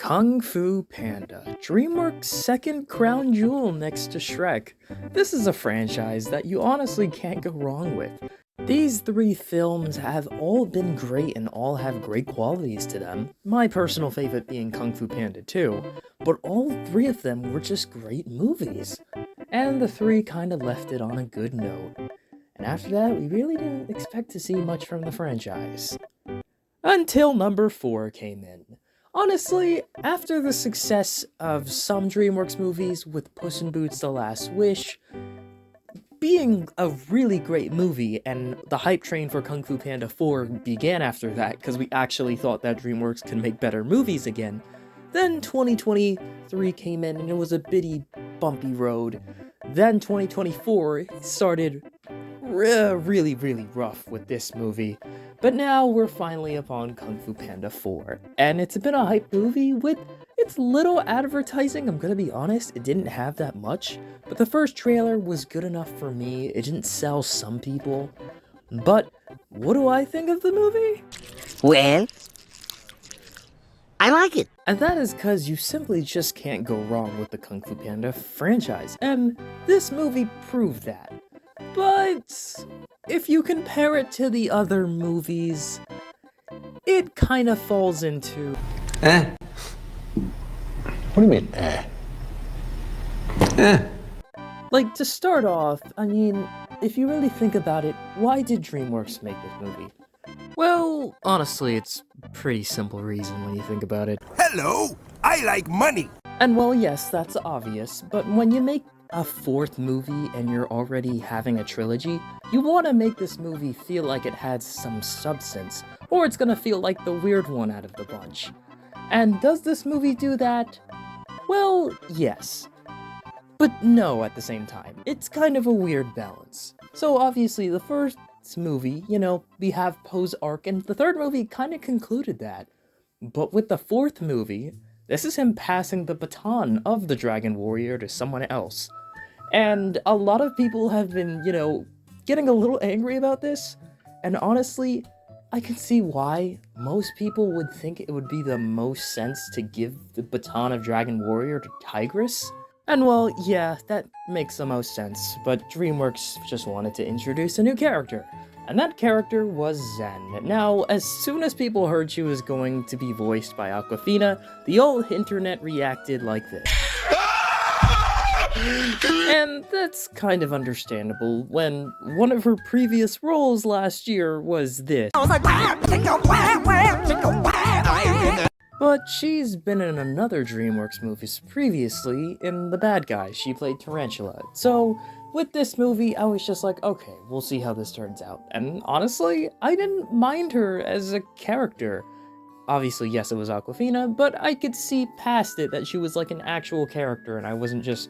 Kung Fu Panda, DreamWorks' second crown jewel next to Shrek. This is a franchise that you honestly can't go wrong with. These three films have all been great and all have great qualities to them, my personal favorite being Kung Fu Panda 2, but all three of them were just great movies. And the three kinda left it on a good note. And after that, we really didn't expect to see much from the franchise. Until number 4 came in. Honestly, after the success of some DreamWorks movies with Puss in Boots: The Last Wish being a really great movie, and the hype train for Kung Fu Panda 4 began after that because we actually thought that DreamWorks could make better movies again, then 2023 came in and it was a bitty, bumpy road. Then 2024 started really rough with this movie. But now we're finally upon Kung Fu Panda 4, and it's been a hype movie with its little advertising. I'm gonna be honest, it didn't have that much, but the first trailer was good enough for me. It didn't sell some people, but what do I think of the movie? Well, I like it. And that is because you simply just can't go wrong with the Kung Fu Panda franchise, and this movie proved that. But if you compare it to the other movies, it kind of falls into... What do you mean, Like, to start off, I mean, if you really think about it, why did DreamWorks make this movie? Well, honestly, it's a pretty simple reason when you think about it. Hello, I like money. And well, yes, that's obvious, but when you make a fourth movie and you're already having a trilogy, you want to make this movie feel like it has some substance, or it's gonna feel like the weird one out of the bunch. And does this movie do that? Well, yes. But no at the same time. It's kind of a weird balance. So obviously the first movie, we have Poe's arc, and the third movie kind of concluded that. But with the fourth movie, this is him passing the baton of the Dragon Warrior to someone else. And a lot of people have been, getting a little angry about this. And honestly, I can see why. Most people would think it would be the most sense to give the baton of Dragon Warrior to Tigress. And well, yeah, that makes the most sense, but DreamWorks just wanted to introduce a new character. And that character was Zen. Now, as soon as people heard she was going to be voiced by Awkwafina, the old internet reacted like this. And that's kind of understandable when one of her previous roles last year was this. But she's been in another DreamWorks movies previously. In The Bad Guys, she played Tarantula. So with this movie, I was just like, okay, we'll see how this turns out. And honestly, I didn't mind her as a character. Obviously, yes, it was Awkwafina, but I could see past it that she was like an actual character and I wasn't just,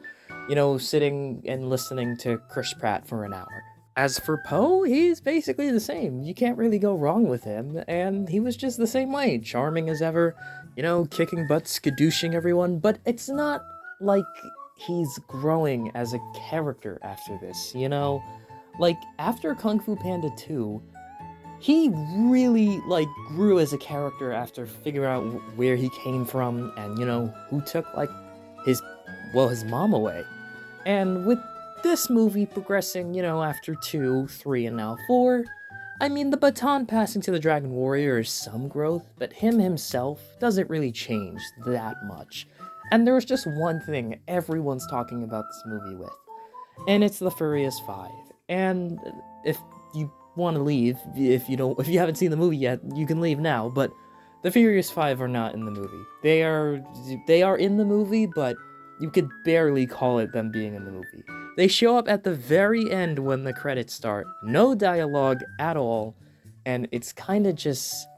sitting and listening to Chris Pratt for an hour. As for Poe, he's basically the same. You can't really go wrong with him, and he was just the same way, charming as ever, kicking butt, skadooshing everyone, but it's not like he's growing as a character after this, Like, after Kung Fu Panda 2, he really, grew as a character after figuring out where he came from and, who took, his mom away. And with this movie progressing, after 2, 3, and now 4, I mean, the baton passing to the Dragon Warrior is some growth, but him himself doesn't really change that much. And there's just one thing everyone's talking about this movie with, and it's the Furious 5. And if you want to leave, if you haven't seen the movie yet, you can leave now, but the Furious 5 are not in the movie. They are in the movie, but you could barely call it them being in the movie. They show up at the very end when the credits start. No dialogue at all, and it's kind of just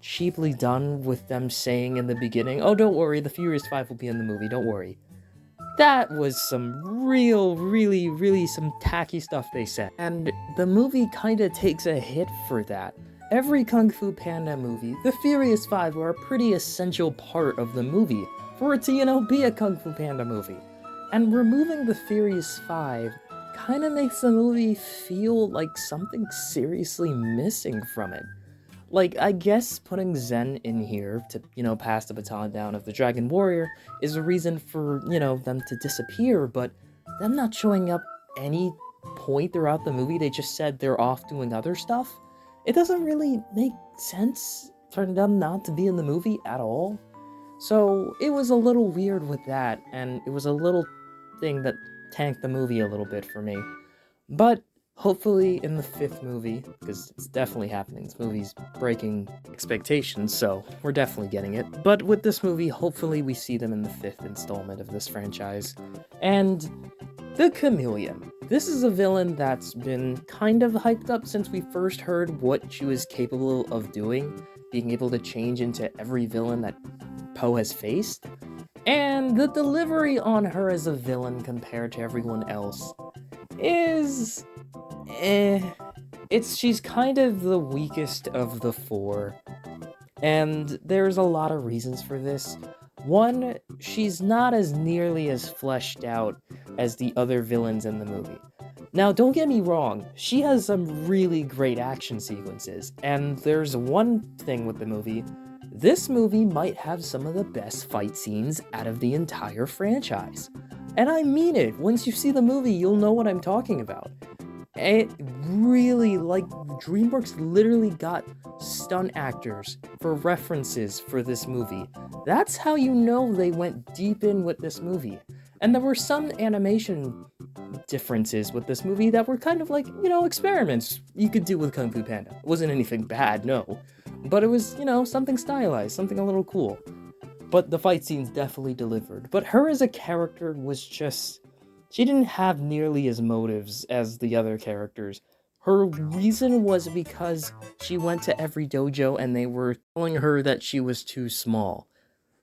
cheaply done with them saying in the beginning, oh, don't worry, the Furious 5 will be in the movie, don't worry. That was some really some tacky stuff they said. And the movie kind of takes a hit for that. Every Kung Fu Panda movie, the Furious 5 are a pretty essential part of the movie for it to, be a Kung Fu Panda movie. And removing the Furious 5 kind of makes the movie feel like something seriously missing from it. Like, I guess putting Zen in here to, pass the baton down of the Dragon Warrior is a reason for, them to disappear, but them not showing up any point throughout the movie, they just said they're off doing other stuff. It doesn't really make sense for them not to be in the movie at all. So it was a little weird with that, and it was a little thing that tanked the movie a little bit for me. But hopefully in the 5th movie, because it's definitely happening, this movie's breaking expectations, so we're definitely getting it. But with this movie, hopefully we see them in the 5th installment of this franchise. And the Chameleon. This is a villain that's been kind of hyped up since we first heard what she was capable of doing, being able to change into every villain that Poe has faced. And the delivery on her as a villain compared to everyone else is... she's kind of the weakest of the 4. And there's a lot of reasons for this. One, she's not as nearly as fleshed out as the other villains in the movie. Now, don't get me wrong, she has some really great action sequences, and there's one thing with the movie. This movie might have some of the best fight scenes out of the entire franchise. And I mean it, once you see the movie, you'll know what I'm talking about. It really, DreamWorks literally got stunt actors for references for this movie. That's how you know they went deep in with this movie. And there were some animation differences with this movie that were kind of like, experiments you could do with Kung Fu Panda. It wasn't anything bad, no. But it was, something stylized, something a little cool. But the fight scenes definitely delivered. But her as a character was just... she didn't have nearly as motives as the other characters. Her reason was because she went to every dojo and they were telling her that she was too small.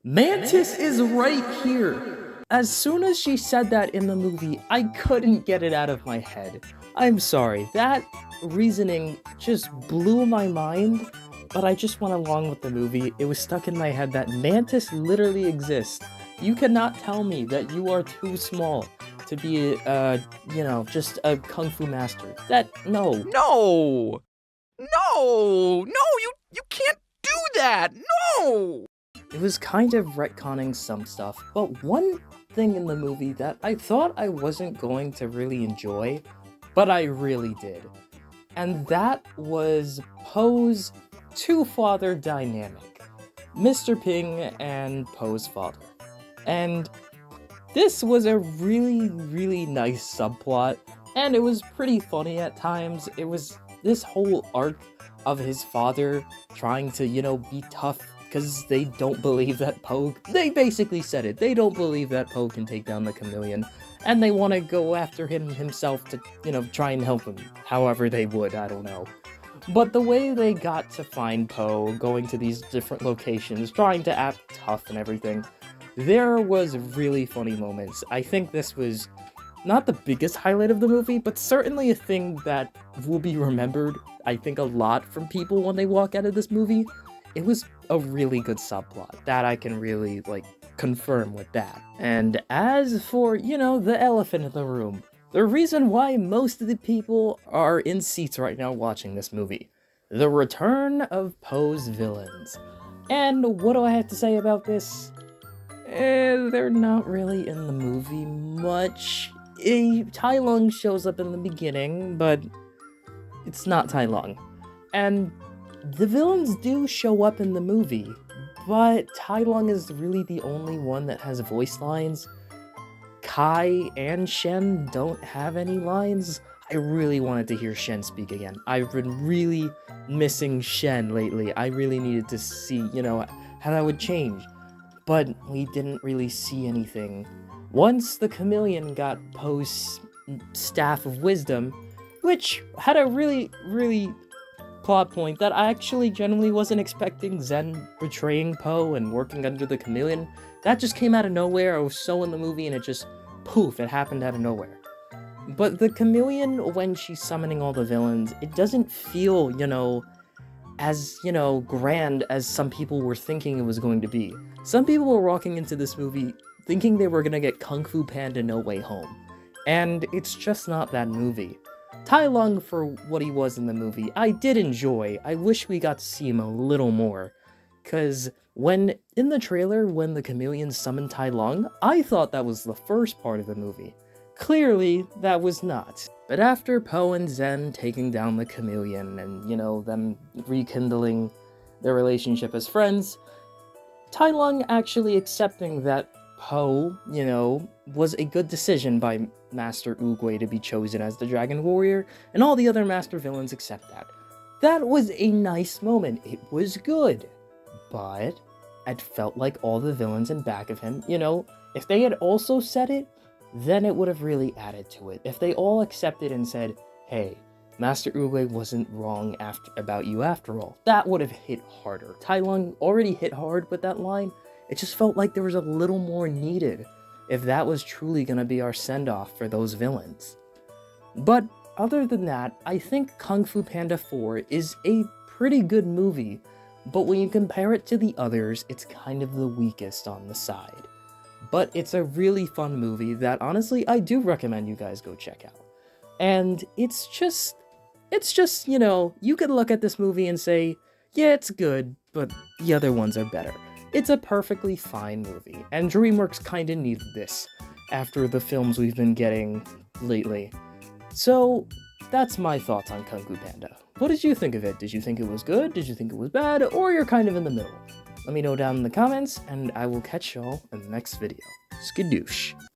Mantis is right here! As soon as she said that in the movie, I couldn't get it out of my head. I'm sorry, that reasoning just blew my mind, but I just went along with the movie. It was stuck in my head that Mantis literally exists. You cannot tell me that you are too small to be, just a kung fu master. No. No! No! No! You can't do that! No! It was kind of retconning some stuff, but one thing in the movie that I thought I wasn't going to really enjoy, but I really did. And that was Poe's two-father dynamic. Mr. Ping and Poe's father. And this was a really, really nice subplot, and it was pretty funny at times. It was this whole arc of his father trying to, be tough because they don't believe that Poe... they basically said it. They don't believe that Poe can take down the Chameleon, and they want to go after him himself to, try and help him. However they would, I don't know. But the way they got to find Poe, going to these different locations, trying to act tough and everything... there was really funny moments. I think this was not the biggest highlight of the movie, but certainly a thing that will be remembered, I think, a lot from people when they walk out of this movie. It was a really good subplot that I can really, confirm with that. And as for, the elephant in the room, the reason why most of the people are in seats right now watching this movie, the return of Poe's villains. And what do I have to say about this? They're not really in the movie much. Tai Lung shows up in the beginning, but it's not Tai Lung. And the villains do show up in the movie, but Tai Lung is really the only one that has voice lines. Kai and Shen don't have any lines. I really wanted to hear Shen speak again. I've been really missing Shen lately. I really needed to see, how that would change. But we didn't really see anything. Once the Chameleon got Poe's Staff of Wisdom, which had a really, really plot point that I actually genuinely wasn't expecting, Zen betraying Poe and working under the Chameleon. That just came out of nowhere. I was so in the movie and it just, poof, it happened out of nowhere. But the Chameleon, when she's summoning all the villains, it doesn't feel, as, grand as some people were thinking it was going to be. Some people were walking into this movie thinking they were gonna get Kung Fu Panda No Way Home. And it's just not that movie. Tai Lung, for what he was in the movie, I did enjoy. I wish we got to see him a little more. Cause in the trailer, when the chameleon summoned Tai Lung, I thought that was the first part of the movie. Clearly, that was not. But after Po and Zen taking down the chameleon and, them rekindling their relationship as friends, Tai Lung actually accepting that Po, was a good decision by Master Oogway to be chosen as the Dragon Warrior, and all the other Master Villains accept that. That was a nice moment. It was good. But it felt like all the villains in back of him, if they had also said it, then it would have really added to it. If they all accepted and said, hey, Master Oogway wasn't wrong about you after all, that would have hit harder. Tai Lung already hit hard with that line. It just felt like there was a little more needed if that was truly going to be our send-off for those villains. But other than that, I think Kung Fu Panda 4 is a pretty good movie, but when you compare it to the others, it's kind of the weakest on the side. But it's a really fun movie that honestly I do recommend you guys go check out. And it's just, you could look at this movie and say, yeah, it's good, but the other ones are better. It's a perfectly fine movie, and DreamWorks kinda needed this after the films we've been getting lately. So, that's my thoughts on Kung Fu Panda. What did you think of it? Did you think it was good? Did you think it was bad? Or you're kind of in the middle? Let me know down in the comments, and I will catch y'all in the next video. Skadoosh.